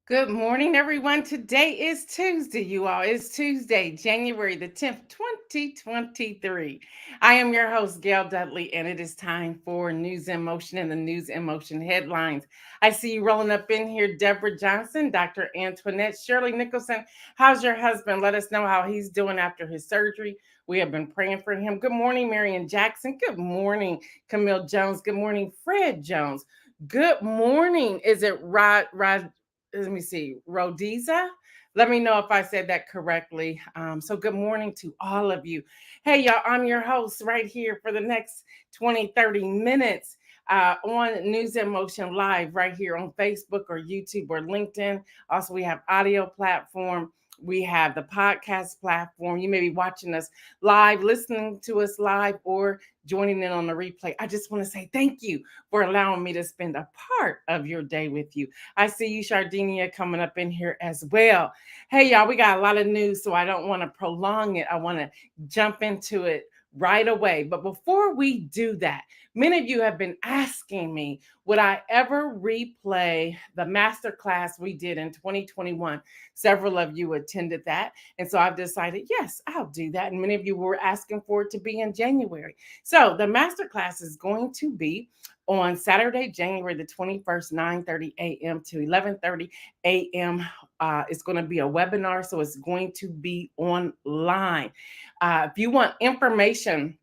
Good morning, everyone. Today is Tuesday, you all. It's Tuesday, January the 10th, 2023. I am your host, Gail Dudley, and it is time for News in Motion and the News in Motion headlines. I see you rolling up in here, Deborah Johnson, Dr. Antoinette, Shirley Nicholson. How's your husband? Let us know how he's doing after his surgery. We have been praying for him. Good morning, Marion Jackson. Good morning, Camille Jones. Good morning, Fred Jones. Good morning. Is it Rod? Let me see, Rodiza. Let me know if I said that correctly. So good morning to all of you. Hey, y'all, I'm your host right here for the next 20, 30 minutes on News in Motion Live right here on Facebook or YouTube or LinkedIn. Also, we have audio platform. We have the podcast platform. You may be watching us live, listening to us live, or joining in on the replay. I just want to say thank you for allowing me to spend a part of your day with you. I see you, Shardinia, coming up in here as well. Hey, y'all, we got a lot of news, so I don't want to prolong it. I want to jump into it right away. But before we do that, many of you have been asking me, would I ever replay the masterclass we did in 2021? Several of you attended that. And so I've decided, yes, I'll do that. And many of you were asking for it to be in January. So the masterclass is going to be on Saturday, January the 21st, 9:30 a.m. to 11:30 a.m. It's going to be a webinar, so it's going to be online. If you want information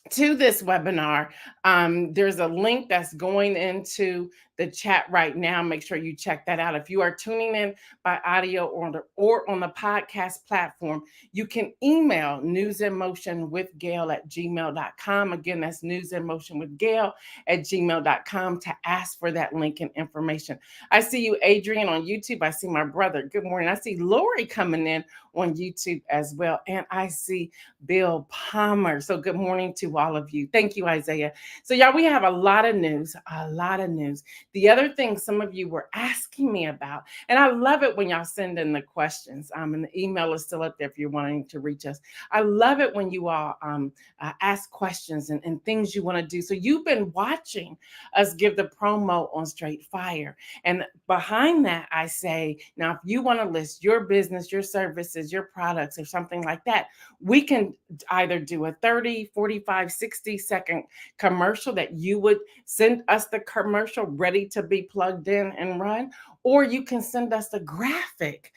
to this webinar, there's a link that's going into the chat right now. Make sure you check that out. If you are tuning in by audio or on the podcast platform, you can email newsinmotionwithgail at gmail.com. Again, that's newsinmotionwithgail at gmail.com to ask for that link and information. I see you, Adrian, on YouTube. I see my brother. Good morning. I see Lori coming in on YouTube as well. And I see Bill Palmer. So good morning to all of you. Thank you, Isaiah. So y'all, we have a lot of news, a lot of news. The other thing some of you were asking me about, and I love it when y'all send in the questions, and the email is still up there if you're wanting to reach us. I love it when you all ask questions and things you want to do. So you've been watching us give the promo on Straight Fire. And behind that, I say, now, if you want to list your business, your services, your products, or something like that, we can either do a 30, 45, 60-second commercial that you would send us the commercial ready to be plugged in and run, or you can send us a graphic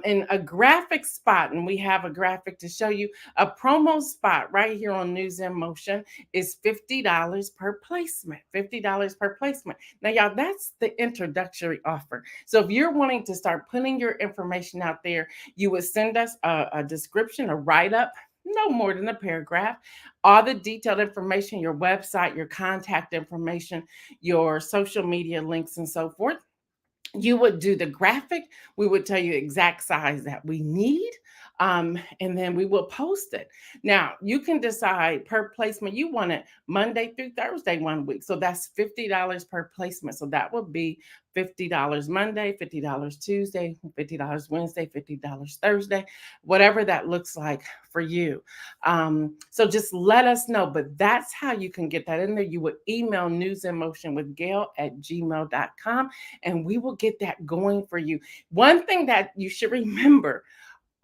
in a graphic spot. And we have a graphic to show you. A promo spot right here on News in Motion is $50 per placement. $50 per placement. Now, y'all, that's the introductory offer. So if you're wanting to start putting your information out there, you would send us a description, a write-up, no more than a paragraph, all the detailed information, your website, your contact information, your social media links, and so forth. You would do the graphic. We would tell you exact size that we need. And then we will post it. Now, you can decide per placement. You want it Monday through Thursday 1 week. So that's $50 per placement. So that would be $50 Monday, $50 Tuesday, $50 Wednesday, $50 Thursday, whatever that looks like for you. So just let us know. But that's how you can get that in there. You would email newsinmotionwithgail at gmail.com, and we will get that going for you. One thing that you should remember,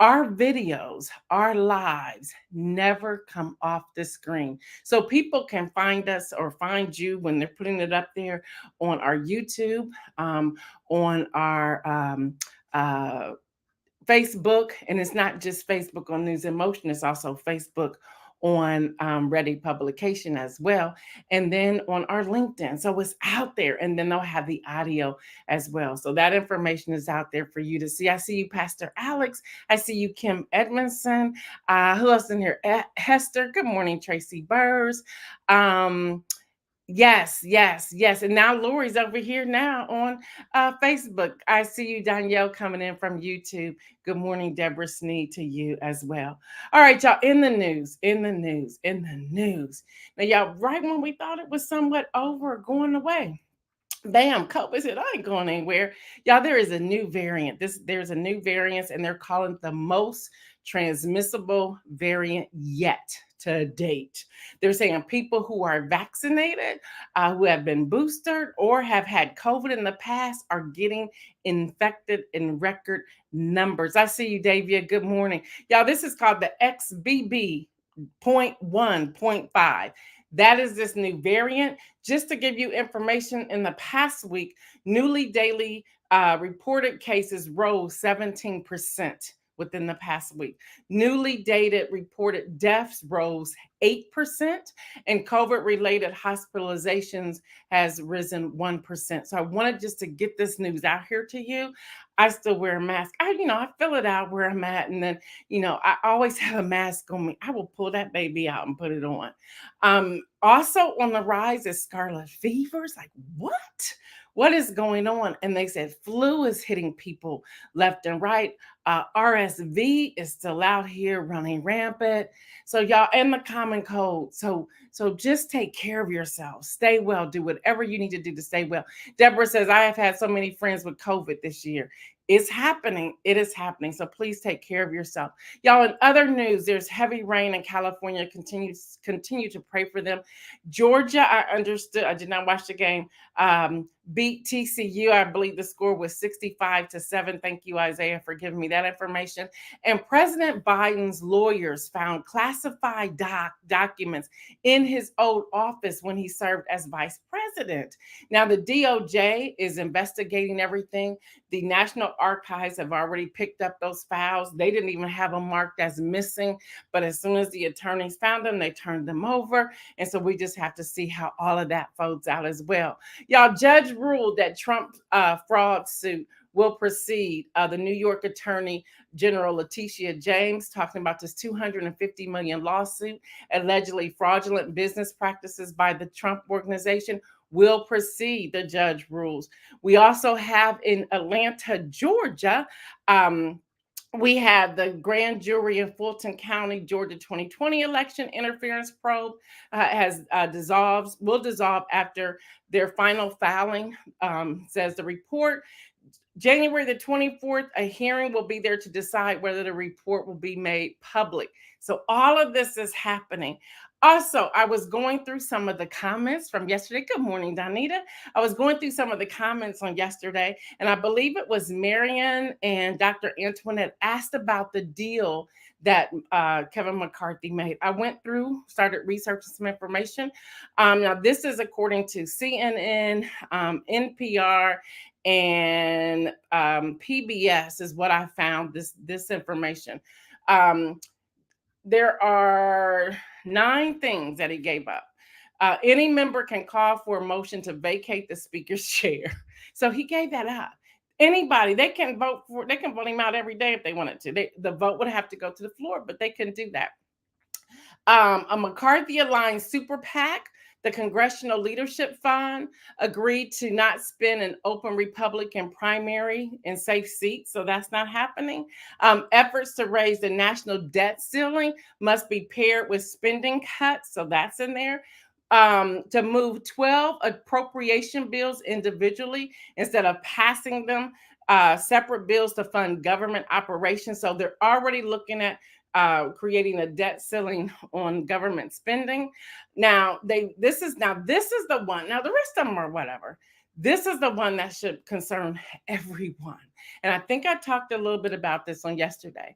our videos, our lives never come off the screen. So people can find us or find you when they're putting it up there on our YouTube, on our Facebook, and it's not just Facebook on News in Motion, it's also Facebook on Ready Publication as well, and then on our LinkedIn. So it's out there, and then they'll have the audio as well. So that information is out there for you to see. I see you, Pastor Alex. I see you, Kim Edmondson. Who else in here? Hester. Good morning, Tracy Burrs. Yes, yes, yes. And now Lori's over here now on Facebook. I see you, Danielle, coming in from YouTube. Good morning, Deborah Sneed, to you as well. All right, y'all, in the news, in the news, in the news. Now, y'all, right when we thought it was somewhat over, going away, bam, COVID said, I ain't going anywhere. Y'all, there is a new variant. There's a new variant, and they're calling it the most transmissible variant yet to date. They're saying people who are vaccinated, who have been boosted, or have had COVID in the past are getting infected in record numbers. I see you, Davia. Good morning. Y'all, this is called the XBB point 1.5. That is this new variant. Just to give you information, in the past week, newly daily reported cases rose 17% within the past week. Newly dated reported deaths rose 8%, and COVID related hospitalizations has risen 1%. So I wanted just to get this news out here to you. I still wear a mask. I fill it out where I'm at, and then, I always have a mask on me. I will pull that baby out and put it on. Also on the rise is scarlet fevers. Like, what? What is going on? And they said flu is hitting people left and right. RSV is still out here running rampant. So y'all, and the common cold. So just take care of yourself. Stay well. Do whatever you need to do to stay well. Deborah says, I have had so many friends with COVID this year. It's happening. It is happening. So please take care of yourself. Y'all, in other news, there's heavy rain in California. Continue to pray for them. Georgia, I understood. I did not watch the game. Beat TCU. I believe the score was 65-7. Thank you, Isaiah, for giving me that information. And President Biden's lawyers found classified documents in his old office when he served as vice president. Now, the DOJ is investigating everything. The National Archives have already picked up those files. They didn't even have them marked as missing, but as soon as the attorneys found them, they turned them over. And so we just have to see how all of that folds out as well. Y'all, judge ruled that Trump fraud suit will proceed. The New York Attorney General Letitia James talking about this $250 million lawsuit, allegedly fraudulent business practices by the Trump organization, will proceed, the judge rules. We also have in Atlanta, Georgia, we have the grand jury in Fulton County, Georgia 2020 election interference probe will dissolve after their final filing, says the report. January the 24th, a hearing will be there to decide whether the report will be made public. So all of this is happening. Also, I was going through some of the comments from yesterday. Good morning, Donita. I was going through some of the comments on yesterday, and I believe it was Marion and Dr. Antoinette asked about the deal that Kevin McCarthy made. I went through, started researching some information. Now, this is according to CNN, NPR, and PBS is what I found this information. There are 9 things that he gave up. Any member can call for a motion to vacate the speaker's chair. So he gave that up. Anybody, they can vote him out every day if they wanted to. The vote would have to go to the floor, but they can do that. A McCarthy-aligned super PAC, the Congressional Leadership Fund, agreed to not spend an open Republican primary in safe seats, so that's not happening. Efforts to raise the national debt ceiling must be paired with spending cuts, so that's in there. To move 12 appropriation bills individually instead of passing them separate bills to fund government operations. So they're already looking at creating a debt ceiling on government spending. Now, this is the one. Now, the rest of them are whatever. This is the one that should concern everyone. And I think I talked a little bit about this on yesterday.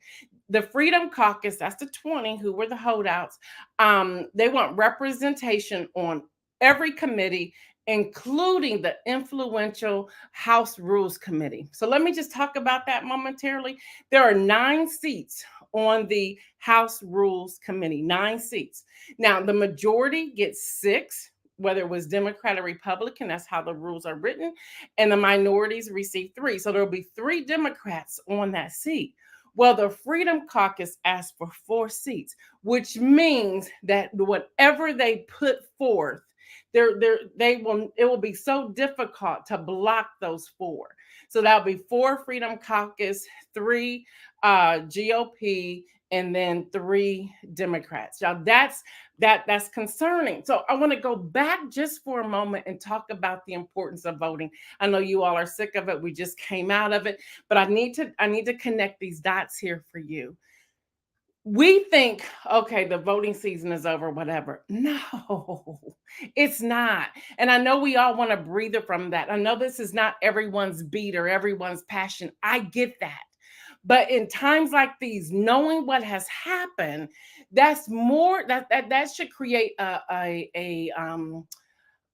The Freedom Caucus, that's the 20 who were the holdouts. They want representation on every committee, including the influential House Rules Committee. So let me just talk about that momentarily. There are 9 seats on the House Rules Committee, 9 seats. Now, the majority gets 6, whether it was Democrat or Republican, that's how the rules are written, and the minorities receive 3. So there'll be 3 Democrats on that seat. Well, the Freedom Caucus asked for 4 seats, which means that whatever they put forth, it will be so difficult to block those 4. So that'll be 4 Freedom Caucus, 3 GOP, and then 3 Democrats. Now that's concerning. So I want to go back just for a moment and talk about the importance of voting. I know you all are sick of it. We just came out of it, but I need to connect these dots here for you. We think, okay, the voting season is over, whatever. No, it's not. And I know we all want a breather from that. I know this is not everyone's beat or everyone's passion. I get that. But in times like these, knowing what has happened, that's more that should create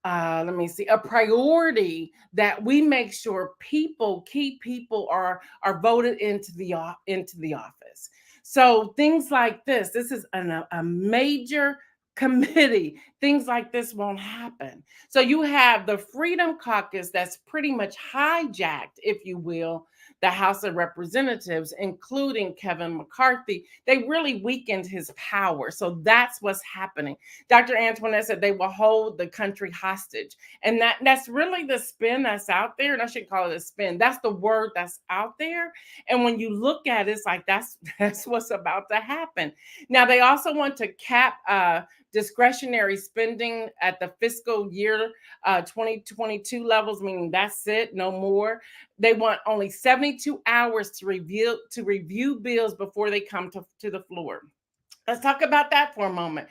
let me see, a priority that we make sure key people are voted into the office. So things like this is a major committee. Things like this won't happen. So you have the Freedom Caucus that's pretty much hijacked, if you will, the House of Representatives, including Kevin McCarthy. They really weakened his power. So that's what's happening. Dr. Antoinette said they will hold the country hostage. And that's really the spin that's out there. And I should call it a spin. That's the word that's out there. And when you look at it, it's like that's what's about to happen. Now they also want to cap discretionary spending at the fiscal year 2022 levels, meaning that's it, no more. They want only 72 hours to review bills before they come to the floor. Let's talk about that for a moment.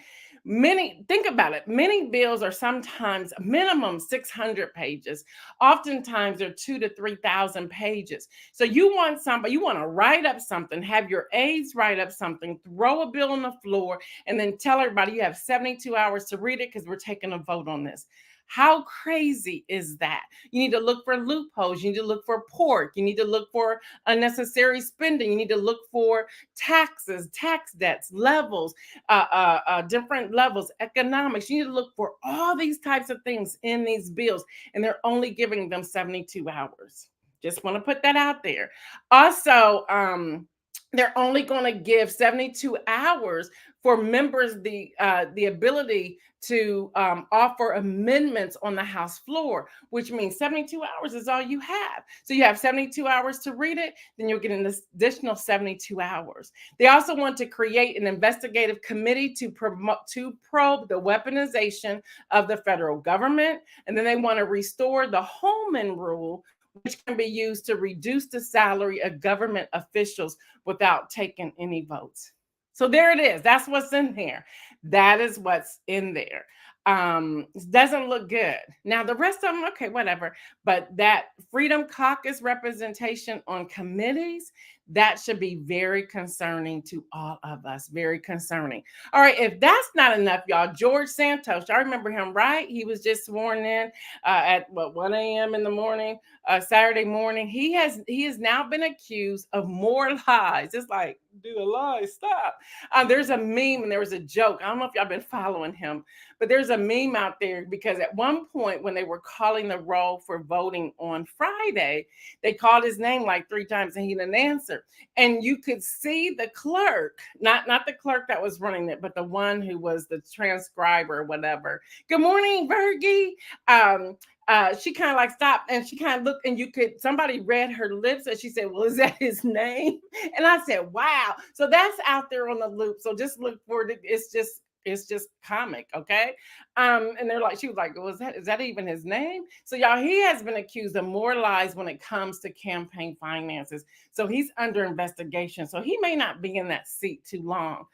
Think about it. Many bills are sometimes minimum 600 pages. Oftentimes they're 2 to 3,000 pages. So you want to write up something, have your aides write up something, throw a bill on the floor, and then tell everybody you have 72 hours to read it because we're taking a vote on this. How crazy is that? You need to look for loopholes. You need to look for pork. You need to look for unnecessary spending. You need to look for taxes, tax debts, levels, different levels, economics. You need to look for all these types of things in these bills, and they're only giving them 72 hours. Just want to put that out there. Also, they're only going to give 72 hours for members the ability to offer amendments on the House floor, which means 72 hours is all you have. So you have 72 hours to read it, then you'll get an additional 72 hours. They also want to create an investigative committee to probe the weaponization of the federal government, and then they want to restore the Holman Rule, which can be used to reduce the salary of government officials without taking any votes. So there it is. That's what's in there. That is what's in there. It doesn't look good. Now the rest of them, okay, whatever. But that Freedom Caucus representation on committees, that should be very concerning to all of us. Very concerning. All right, if that's not enough, y'all, George Santos, y'all remember him, right? He was just sworn in at what 1 a.m. in the morning, Saturday morning. He has now been accused of more lies. It's like, do a lie, stop. There's a meme and there was a joke. I don't know if y'all been following him, but there's a meme out there because at one point when they were calling the roll for voting on Friday, they called his name like 3 times and he didn't answer. And you could see the clerk, not the clerk that was running it, but the one who was the transcriber or whatever. Good morning, Virgie. She kind of like stopped and she kind of looked and somebody read her lips and she said, well, is that his name? And I said, wow. So that's out there on the loop. So just look for it. It's just comic, okay? And they're like, she was like, well, is that even his name? So y'all, he has been accused of more lies when it comes to campaign finances. So he's under investigation. So he may not be in that seat too long.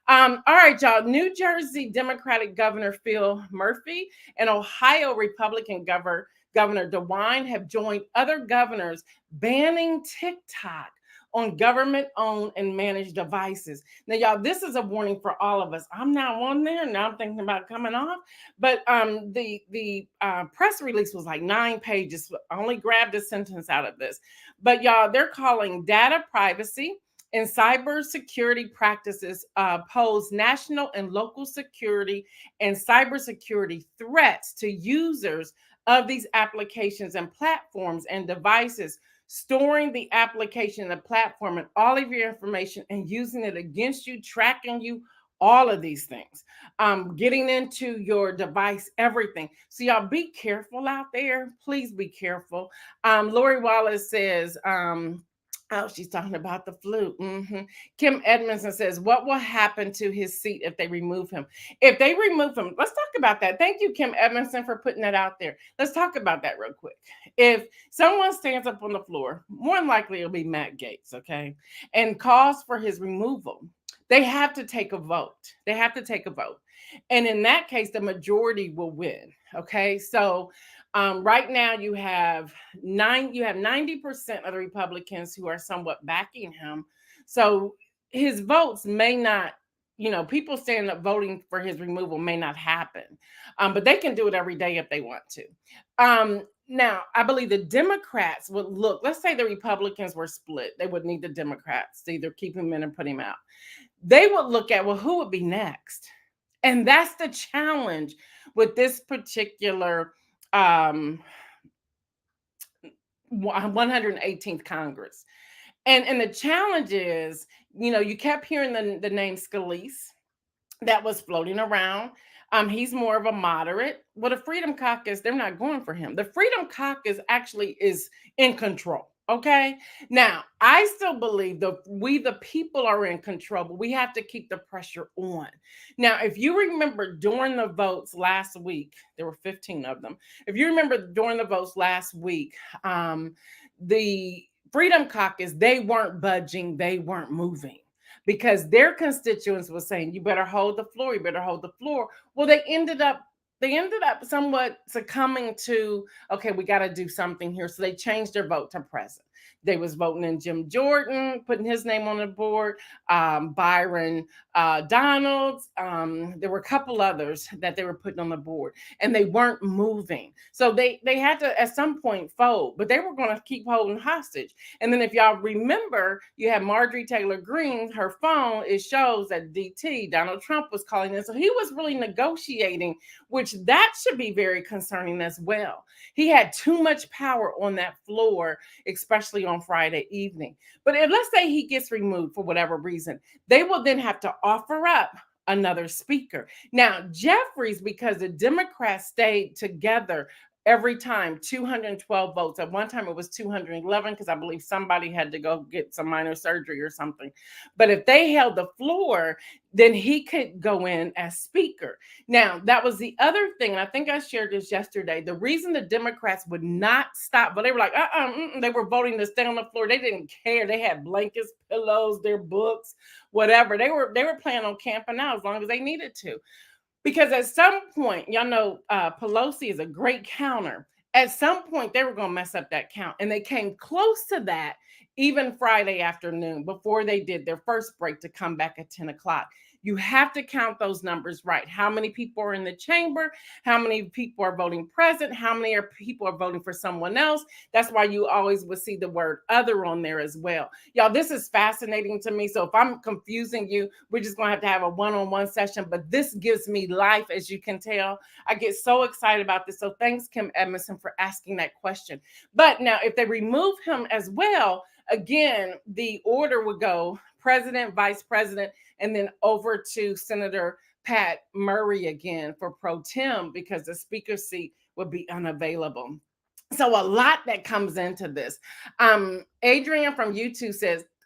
All right, y'all. New Jersey Democratic Governor Phil Murphy and Ohio Republican Governor DeWine have joined other governors banning TikTok on government-owned and managed devices. Now, y'all, this is a warning for all of us. I'm now on there. Now I'm thinking about coming off. But the press release was like 9 pages. I only grabbed a sentence out of this. But y'all, they're calling data privacy and cybersecurity practices pose national and local security and cybersecurity threats to users of these applications and platforms and devices, storing the application and the platform and all of your information and using it against you, tracking you, all of these things, getting into your device, everything. So y'all be careful out there. Please be careful. Lori Wallace says, oh, she's talking about the flu. Kim Edmondson says, what will happen to his seat if they remove him? If they remove him, let's talk about that. Thank you, Kim Edmondson, for putting that out there. Let's talk about that real quick. If someone stands up on the floor, more than likely it'll be Matt Gaetz, okay, and calls for his removal. They have to take a vote. They have to take a vote. And in that case, the majority will win. Okay. So right now you have 90% of the Republicans who are somewhat backing him. So his votes may not, people standing up voting for his removal may not happen. But they can do it every day if they want to. Now, I believe the Democrats would look, let's say the Republicans were split. They would need the Democrats to either keep him in or put him out. They would look at, well, who would be next? And that's the challenge with this particular 118th Congress. And the challenge is, you kept hearing the name Scalise that was floating around. He's more of a moderate. Well, the Freedom Caucus, they're not going for him. The Freedom Caucus actually is in control. Okay. Now, I still believe that we, the people, are in control, but we have to keep the pressure on. Now, if you remember during the votes last week, there were 15 of them. If you remember during the votes last week, the Freedom Caucus, they weren't budging, they weren't moving because their constituents were saying, you better hold the floor, you better hold the floor. Well, they ended up somewhat succumbing to, okay, we got to do something here. So they changed their vote to present. They was voting in Jim Jordan, putting his name on the board, Byron Donalds. There were a couple others that they were putting on the board, and they weren't moving. So they had to at some point fold, but they were going to keep holding hostage. And then if y'all remember, you had Marjorie Taylor Greene, her phone, it shows that Donald Trump was calling in. So he was really negotiating, which that should be very concerning as well. He had too much power on that floor, especially on Friday evening. But if, let's say he gets removed for whatever reason, they will then have to offer up another speaker. Now, Jeffries, because the Democrats stayed together every time, 212 votes. At one time it was 211 because I believe somebody had to go get some minor surgery or something. But if they held the floor, then he could go in as speaker. Now, that was the other thing, and I think I shared this yesterday. The reason the Democrats would not stop, but they were like, they were voting to stay on the floor. They didn't care. They had blankets, pillows, their books, whatever. They were planning on camping out as long as they needed to. Because at some point, y'all know Pelosi is a great counter. At some point, they were going to mess up that count. And they came close to that even Friday afternoon before they did their first break to come back at 10 o'clock. You have to count those numbers right. How many people are in the chamber? How many people are voting present? How many people are voting for someone else? That's why you always will see the word other on there as well. Y'all, this is fascinating to me. So if I'm confusing you, we're just going to have a one-on-one session. But this gives me life, as you can tell. I get so excited about this. So thanks, Kim Edmondson, for asking that question. But now, if they remove him as well, again, the order would go president, vice president, and then over to Senator Pat Murray again for pro tem because the speaker seat would be unavailable. So a lot that comes into this. Adrian from YouTube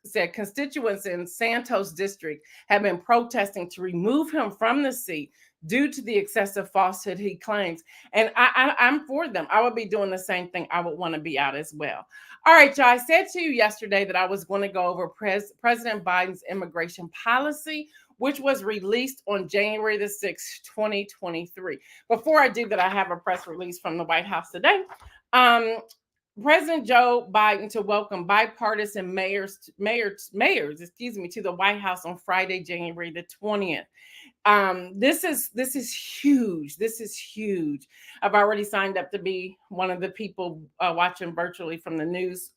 said constituents in Santos district have been protesting to remove him from the seat due to the excessive falsehood he claims. And I'm for them. I would be doing the same thing. I would want to be out as well. All right, y'all. I said to you yesterday that I was going to go over President Biden's immigration policy, which was released on January the 6th, 2023. Before I do that, I have a press release from the White House today. President Joe Biden to welcome bipartisan mayors, to the White House on Friday, January the 20th. This is huge. This is huge. I've already signed up to be one of the people watching virtually from the news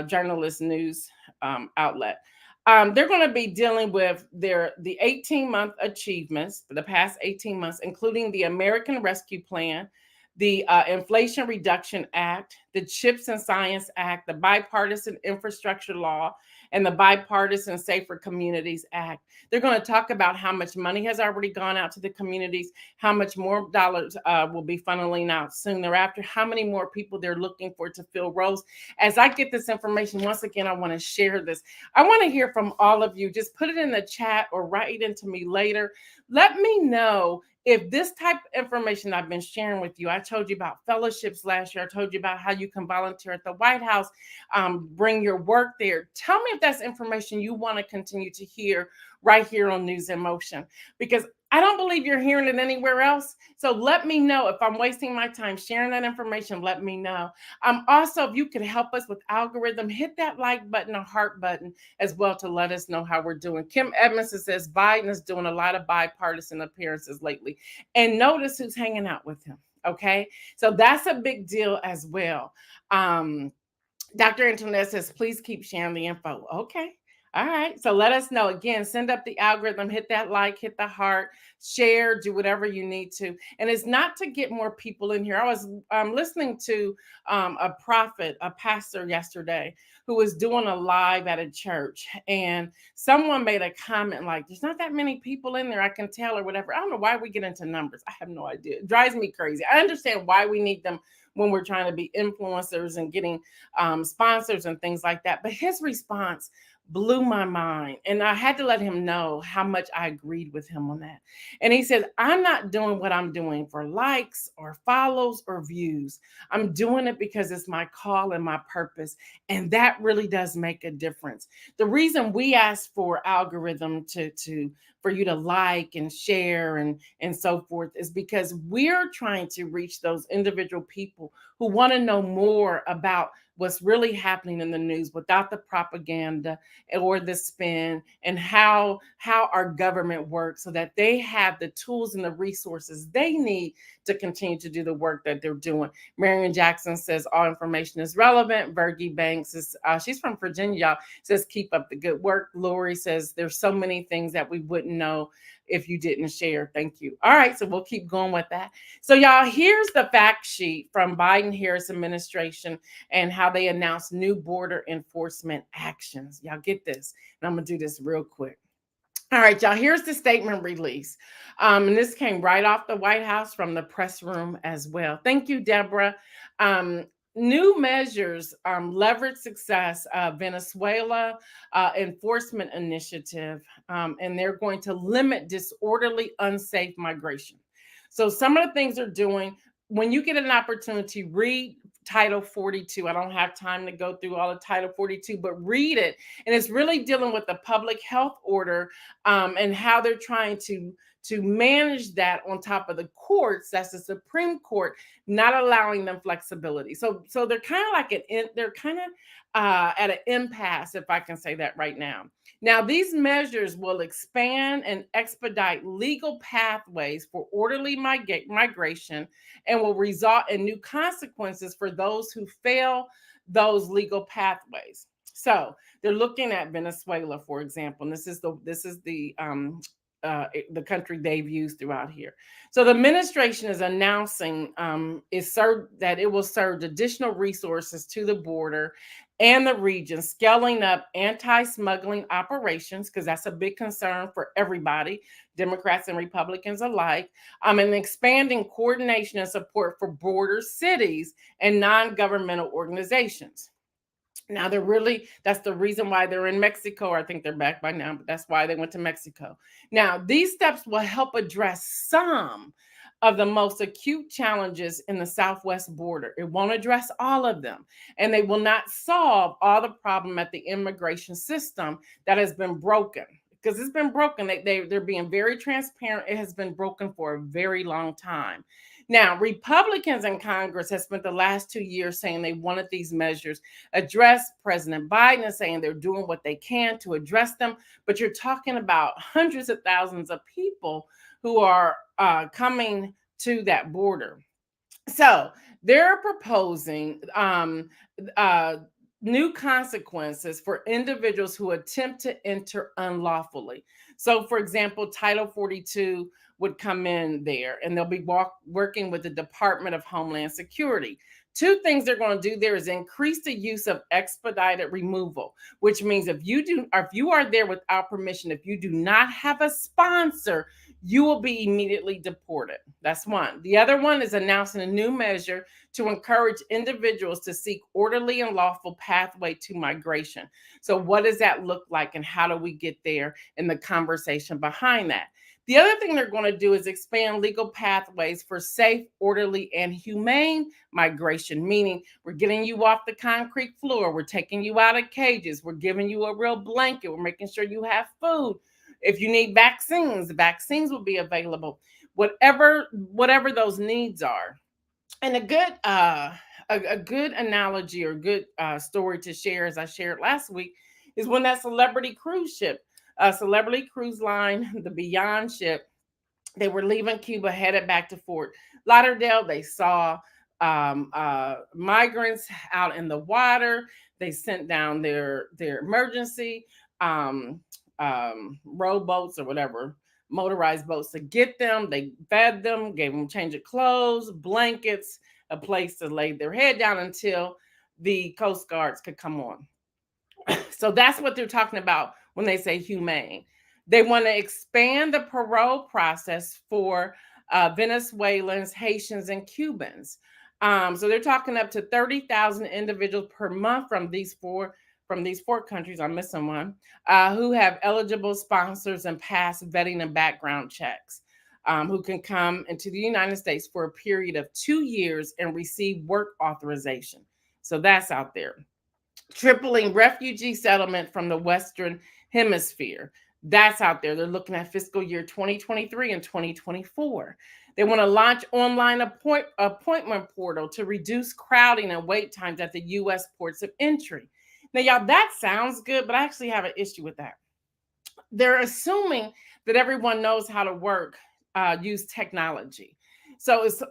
journalist news outlet. They're going to be dealing with the 18-month achievements for the past 18 months, including the American Rescue Plan, the Inflation Reduction Act, the CHIPS and Science Act, the Bipartisan Infrastructure Law, and the Bipartisan Safer Communities Act. They're going to talk about how much money has already gone out to the communities, how much more dollars will be funneling out soon thereafter, how many more people they're looking for to fill roles. As I get this information, once again, I want to share this. I want to hear from all of you. Just put it in the chat or write it into me later. Let me know if this type of information I've been sharing with you, I told you about fellowships last year. I told you about how you can volunteer at the White House, bring your work there. Tell me if that's information you want to continue to hear right here on News in Motion, because I don't believe you're hearing it anywhere else. So let me know if I'm wasting my time sharing that information. Let me know. Also, if you could help us with algorithm, hit that like button or heart button as well to let us know how we're doing. Kim Edmondson says Biden is doing a lot of bipartisan appearances lately. And notice who's hanging out with him. Okay. So that's a big deal as well. Um, Dr. Antoinette says, please keep sharing the info. Okay. All right. So let us know. Again, send up the algorithm, hit that like, hit the heart, share, do whatever you need to. And it's not to get more people in here. I was listening to a prophet, a pastor yesterday who was doing a live at a church. And someone made a comment like, there's not that many people in there, I can tell, or whatever. I don't know why we get into numbers. I have no idea. It drives me crazy. I understand why we need them when we're trying to be influencers and getting sponsors and things like that. But his response blew my mind. And I had to let him know how much I agreed with him on that. And he said, I'm not doing what I'm doing for likes or follows or views. I'm doing it because it's my call and my purpose. And that really does make a difference. The reason we ask for algorithm to for you to like and share and so forth is because we're trying to reach those individual people who want to know more about what's really happening in the news without the propaganda or the spin, and how our government works so that they have the tools and the resources they need to continue to do the work that they're doing. Marion Jackson says all information is relevant. Virgie Banks is she's from Virginia, y'all, says keep up the good work. Lori says there's so many things that we wouldn't know if you didn't share. Thank you. All right, so we'll keep going with that. So y'all, here's the fact sheet from Biden-Harris administration and how they announced new border enforcement actions. Y'all get this, and I'm gonna do this real quick. All right, y'all, here's the statement release. And this came right off the White House from the press room as well. Thank you, Deborah. Um, New measures leverage success Venezuela enforcement initiative, and they're going to limit disorderly, unsafe migration. So some of the things they're doing, when you get an opportunity, read Title 42. I don't have time to go through all of Title 42, but read it. And it's really dealing with the public health order and how they're trying to manage that on top of the courts. That's the Supreme Court, not allowing them flexibility. So they're kind of like they're kind of at an impasse, if I can say that right now. Now, these measures will expand and expedite legal pathways for orderly migration and will result in new consequences for those who fail those legal pathways. So they're looking at Venezuela, for example, and this is the country they've used throughout here. So the administration is announcing that it will serve additional resources to the border and the region, scaling up anti-smuggling operations, because that's a big concern for everybody, Democrats and Republicans alike, and expanding coordination and support for border cities and non-governmental organizations. Now that's the reason why they're in Mexico. Or I think they're back by now, but that's why they went to Mexico. Now, these steps will help address some of the most acute challenges in the Southwest border. It won't address all of them, and they will not solve all the problem at the immigration system that has been broken, because it's been broken. They're being very transparent. It has been broken for a very long time. Now, Republicans in Congress have spent the last 2 years saying they wanted these measures addressed. President Biden is saying they're doing what they can to address them, but you're talking about hundreds of thousands of people who are coming to that border. So they're proposing new consequences for individuals who attempt to enter unlawfully. So, for example, Title 42 would come in there, and they'll be working with the Department of Homeland Security. Two things they're going to do there is increase the use of expedited removal, which means if you are there without permission, if you do not have a sponsor, you will be immediately deported. That's one. The other one is announcing a new measure to encourage individuals to seek orderly and lawful pathway to migration. So what does that look like, and how do we get there, in the conversation behind that? The other thing they're going to do is expand legal pathways for safe, orderly, and humane migration, meaning we're getting you off the concrete floor, we're taking you out of cages, we're giving you a real blanket, we're making sure you have food. If you need vaccines, the vaccines will be available. Whatever those needs are. And a good analogy or good story to share, as I shared last week, is when that celebrity cruise ship, celebrity cruise line, the Beyond ship, they were leaving Cuba, headed back to Fort Lauderdale. They saw migrants out in the water. They sent down their emergency um, rowboats or whatever, motorized boats to get them. They fed them, gave them a change of clothes, blankets, a place to lay their head down until the Coast Guards could come on. So that's what they're talking about when they say humane. They want to expand the parole process for Venezuelans, Haitians, and Cubans. So they're talking up to 30,000 individuals per month from these four countries. I'm missing one, who have eligible sponsors and pass vetting and background checks. Who can come into the United States for a period of 2 years and receive work authorization. So that's out there. Tripling refugee settlement from the Western Hemisphere. That's out there. They're looking at fiscal year 2023 and 2024. They want to launch online appointment portal to reduce crowding and wait times at the U.S. ports of entry. Now, y'all, that sounds good, but I actually have an issue with that. They're assuming that everyone knows how to use technology. So so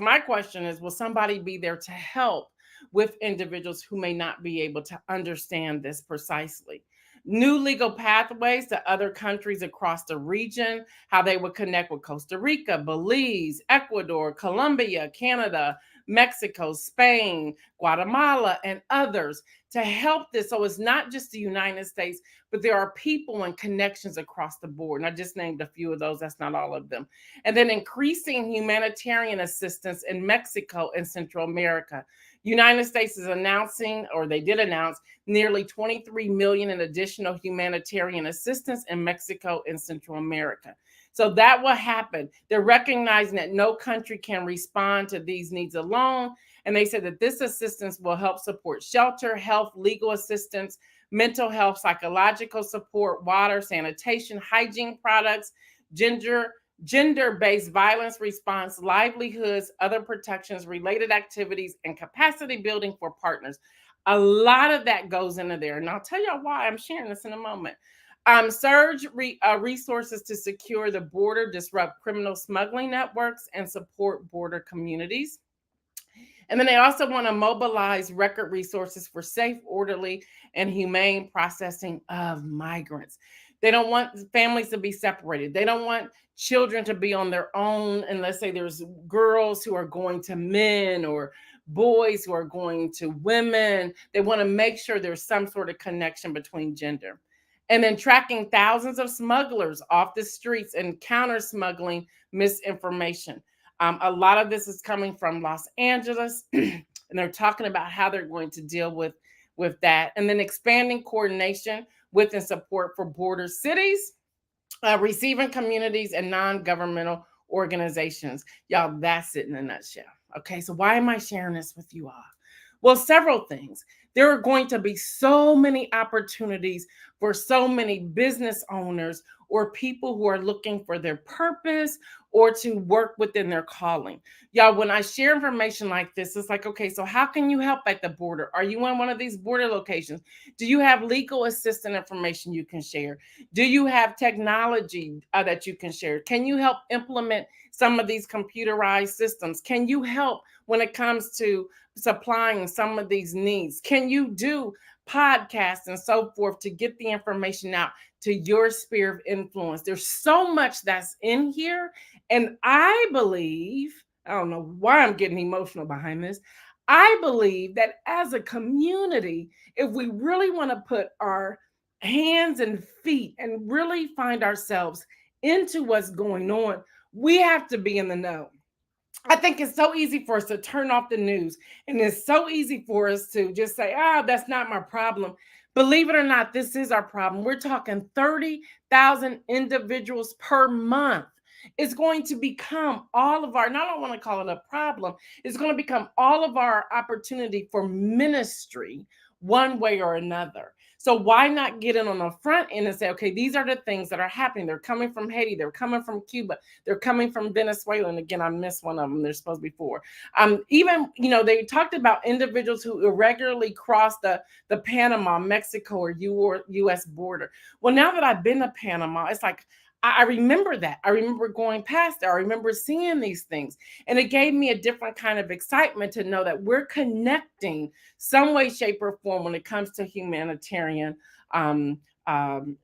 my question is, will somebody be there to help with individuals who may not be able to understand this precisely? New legal pathways to other countries across the region, how they would connect with Costa Rica, Belize, Ecuador, Colombia, Canada, Mexico, Spain, Guatemala, and others to help this. So it's not just the United States, but there are people and connections across the board. And I just named a few of those, that's not all of them. And then increasing humanitarian assistance in Mexico and Central America. United States is announcing, or they did announce, nearly 23 million in additional humanitarian assistance in Mexico and Central America. So that will happen. They're recognizing that no country can respond to these needs alone. And they said that this assistance will help support shelter, health, legal assistance, mental health, psychological support, water, sanitation, hygiene products, gender-based violence response, livelihoods, other protections, related activities, and capacity building for partners. A lot of that goes into there. And I'll tell y'all why. I'm sharing this in a moment. Surge resources to secure the border, disrupt criminal smuggling networks, and support border communities. And then they also want to mobilize record resources for safe, orderly, and humane processing of migrants. They don't want families to be separated. They don't want children to be on their own. And let's say there's girls who are going to men or boys who are going to women. They want to make sure there's some sort of connection between gender. And then tracking thousands of smugglers off the streets and counter smuggling misinformation. A lot of this is coming from Los Angeles, and they're talking about how they're going to deal with that. And then expanding coordination with and support for border cities, receiving communities, and non-governmental organizations. Y'all, that's it in a nutshell. Okay, so why am I sharing this with you all? Well, several things. There are going to be so many opportunities for so many business owners or people who are looking for their purpose or to work within their calling. Y'all, when I share information like this, it's like, okay, so how can you help at the border? Are you in one of these border locations? Do you have legal assistant information you can share? Do you have technology that you can share? Can you help implement some of these computerized systems? Can you help when it comes to supplying some of these needs? Can you do podcasts and so forth to get the information out to your sphere of influence? There's so much that's in here. And I believe, I don't know why I'm getting emotional behind this. I believe that as a community, if we really want to put our hands and feet and really find ourselves into what's going on, we have to be in the know. I think it's so easy for us to turn off the news, and it's so easy for us to just say, that's not my problem. Believe it or not, this is our problem. We're talking 30,000 individuals per month. It's going to become all of our, and I don't want to call it a problem, it's going to become all of our opportunity for ministry one way or another. So why not get in on the front end and say, okay, these are the things that are happening. They're coming from Haiti. They're coming from Cuba. They're coming from Venezuela. And again, I missed one of them. There's supposed to be four. Even, they talked about individuals who irregularly cross the Panama, Mexico, or U.S. border. Well, now that I've been to Panama, it's like, I remember that. I remember going past there. I remember seeing these things. And it gave me a different kind of excitement to know that we're connecting some way, shape, or form when it comes to humanitarian um,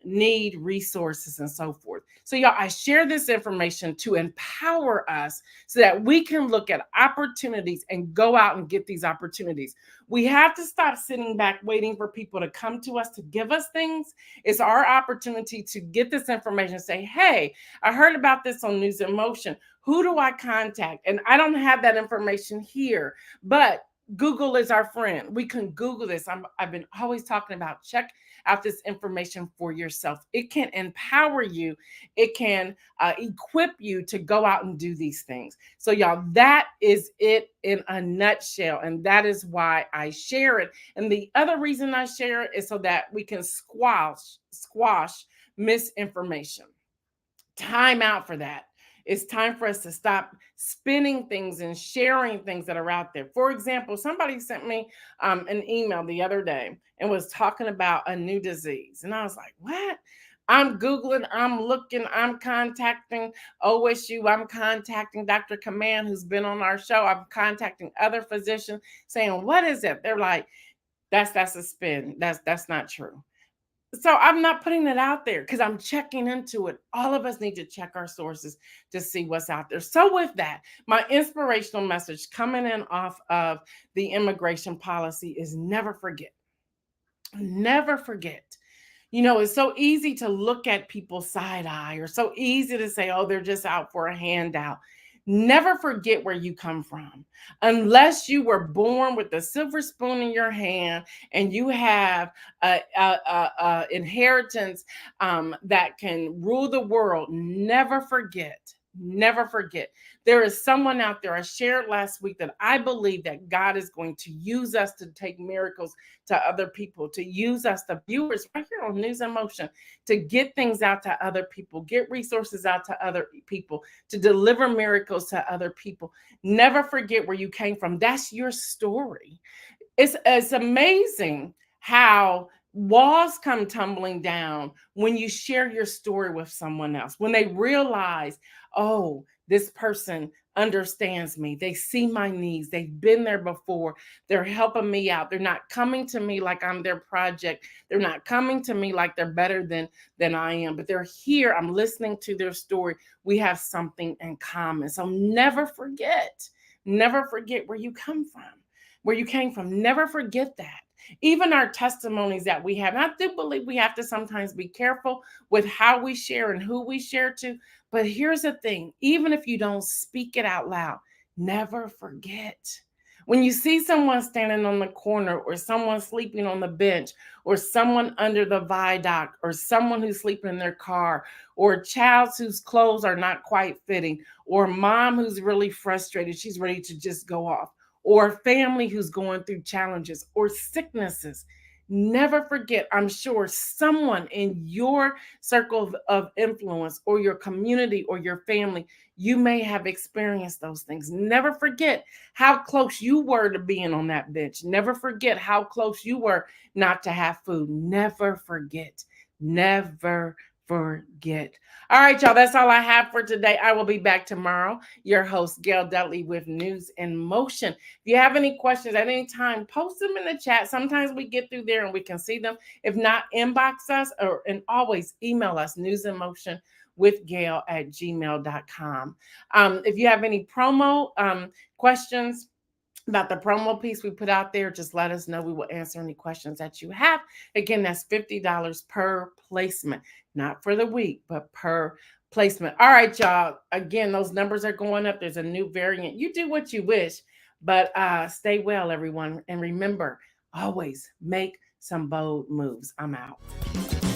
need, resources, and so forth. So, y'all, I share this information to empower us so that we can look at opportunities and go out and get these opportunities. We have to stop sitting back waiting for people to come to us to give us things. It's our opportunity to get this information and say, hey, I heard about this on News in Motion. Who do I contact? And I don't have that information here, but Google is our friend. We can Google this. I've been always talking about check out this information for yourself. It can empower you. It can equip you to go out and do these things. So, y'all, that is it in a nutshell. And that is why I share it. And the other reason I share it is so that we can squash misinformation. Time out for that. It's time for us to stop spinning things and sharing things that are out there. For example, somebody sent me an email the other day and was talking about a new disease. And I was like, what? I'm Googling, I'm looking, I'm contacting OSU, I'm contacting Dr. Command, who's been on our show. I'm contacting other physicians saying, what is it? They're like, that's a spin. That's not true. So I'm not putting it out there because I'm checking into it. All of us need to check our sources to see what's out there. So with that, my inspirational message coming in off of the immigration policy is never forget. Never forget. It's so easy to look at people side eye, or so easy to say, oh, they're just out for a handout. Never forget where you come from. Unless you were born with a silver spoon in your hand and you have a inheritance that can rule the world, never forget. Never forget. There is someone out there, I shared last week, that I believe that God is going to use us to take miracles to other people, to use us, the viewers right here on News in Motion, to get things out to other people, get resources out to other people, to deliver miracles to other people. Never forget where you came from. That's your story. It's amazing how walls come tumbling down when you share your story with someone else, when they realize, oh, this person understands me. They see my needs. They've been there before. They're helping me out. They're not coming to me like I'm their project. They're not coming to me like they're better than I am, but they're here. I'm listening to their story. We have something in common. So never forget where you come from, where you came from. Never forget that. Even our testimonies that we have. And I do believe we have to sometimes be careful with how we share and who we share to. But here's the thing, even if you don't speak it out loud, never forget. When you see someone standing on the corner, or someone sleeping on the bench, or someone under the viaduct, or someone who's sleeping in their car, or a child whose clothes are not quite fitting, or mom who's really frustrated, she's ready to just go off, or a family who's going through challenges or sicknesses, never forget, I'm sure someone in your circle of influence, or your community, or your family, you may have experienced those things. Never forget how close you were to being on that bench. Never forget how close you were not to have food. Never forget. Never forget. All right, y'all, that's all I have for today. I will be back tomorrow. Your host, Gail Dudley, with News in Motion. If you have any questions at any time, post them in the chat. Sometimes we get through there and we can see them. If not, inbox us, and always email us, newsinmotion with Gail at gmail.com. If you have any promo questions about the promo piece we put out there, just let us know. We will answer any questions that you have. Again, that's $50 per placement, not for the week, but per placement. All right, y'all. Again, those numbers are going up. There's a new variant. You do what you wish, but stay well, everyone. And remember, always make some bold moves. I'm out.